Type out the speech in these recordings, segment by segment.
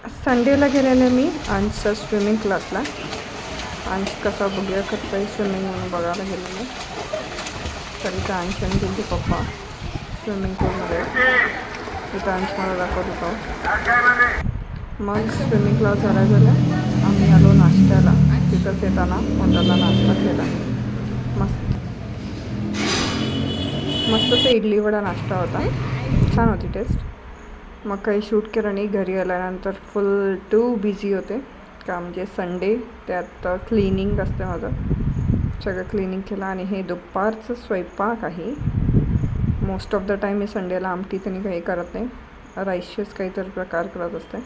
संडेला गेलेले मी अंशच्या स्विमिंग क्लासला. अंश कसा बघूया करतोय स्विमिंग म्हणून बघायला गेलेले. तरी तर अंश आणि गेली पप्पा स्विमिंग पूलमध्ये. तिथं अंश मला दाखवत होतो. मग स्विमिंग क्लास झाला आम्ही आलो नाश्त्याला. तिथंच येताना हॉटेलला नाश्ता केला. मस्तच इडली वडा नाश्ता होता. छान होती टेस्ट. मग काही शूट केलं नाही. घरी आल्यानंतर फुल टू बिझी होते का म्हणजे संडे, त्यात क्लिनिंग असते माझं. सगळं क्लिनिंग केलं आणि हे दुपारचं स्वयंपाक आहे. मोस्ट ऑफ द टाईम मी संडेला आमटी त्यांनी काही करत नाही. राईसचेच काहीतरी प्रकार करत असते.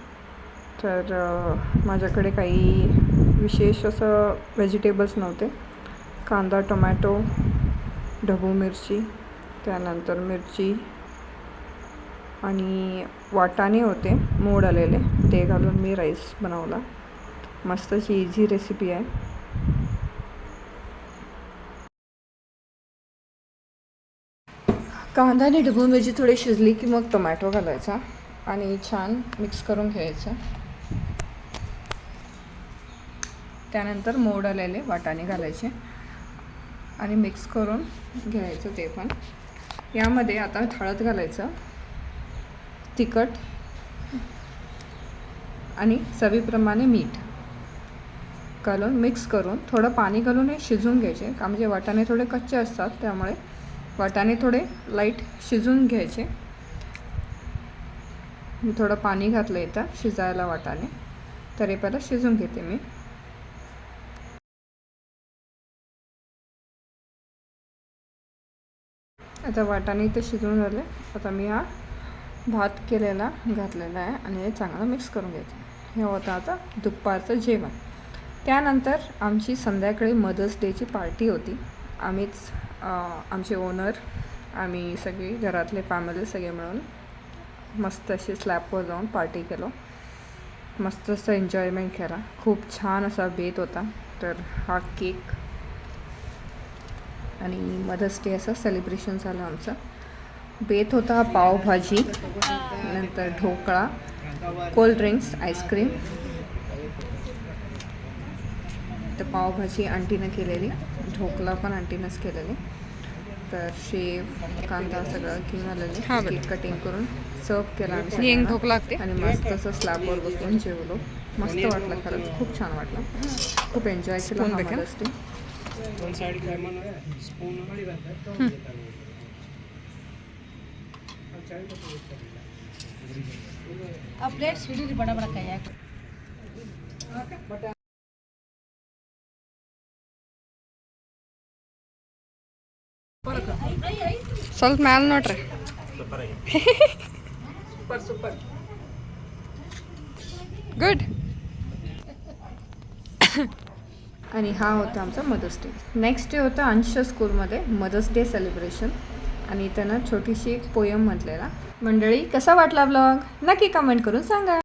तर माझ्याकडे काही विशेष असं व्हेजिटेबल्स नव्हते. कांदा, टोमॅटो, ढबू मिरची, त्यानंतर मिरची आणि वाटाणे होते मोड आलेले. ते घालून मी राईस बनवला. मस्तची इझी रेसिपी आहे. कांदा आणि ढबू मिरची थोडी शिजली की मग टोमॅटो घालायचा आणि छान मिक्स करून घ्यायचं. त्यानंतर मोड आलेले वाटाणे घालायचे आणि मिक्स करून घ्यायचं. ते पण यामध्ये आता हळद घालायचं, तिखट आणि चवीप्रमाणे मीठ घालून मिक्स करून थोडं पाणी घालून हे शिजवून घ्यायचे. का म्हणजे वाटाणे थोडे कच्चे असतात, त्यामुळे वाटाणे थोडे लाईट शिजवून घ्यायचे. मी थोडं पाणी घातलं इथं शिजायला वाटाणे, तरी पहिला शिजवून घेते मी. आता वाटाणे इथे शिजवून झाले. आता मी हा भात केलेला घातलेला आहे आणि हे चांगलं मिक्स करून घ्यायचं. हे होतं आता दुपारचं जेवण. त्यानंतर आमची संध्याकाळी मदर्स डेची पार्टी होती. आम्हीच आमचे ओनर, आम्ही सगळी घरातले फॅमिली सगळे मिळून मस्त अशी स्लॅबवर जाऊन पार्टी केलो. मस्त असं एन्जॉयमेंट केला. खूप छान असा बेत होता. तर हा केक आणि मदर्स डे असं सेलिब्रेशन झालं आमचं. बेत होता पावभाजी, नंतर ढोकळा, कोल्ड्रिंक्स, आईस्क्रीम. तर पावभाजी आंटीनं केलेली, ढोकळा पण आंटीनंच केलेली. तर शेव, कांदा सगळं घेऊन आलेले. केक कटिंग करून सर्व केला आणि मस्त असं स्लॅबवर बसून जेवलो. मस्त वाटलं खरंच, खूप छान वाटलं. खूप एन्जॉय केला मदर्स डे. प्लेट सीढ़ी बड़ा बड़ा कया ಸ್ವಲ್ಪ ಮ್ಯಾಲೆ ನೋಡ್ರಿ. Super good. आणि हा होता आमचा मदर्स डे. नेक्स्ट डे होता अंशच्या स्कूलमध्ये मदर्स डे सेलिब्रेशन आणि त्यानं छोटीशी एक पोयम म्हटलेला. मंडळी, कसा वाटला व्लॉग नक्की कमेंट करून सांगा.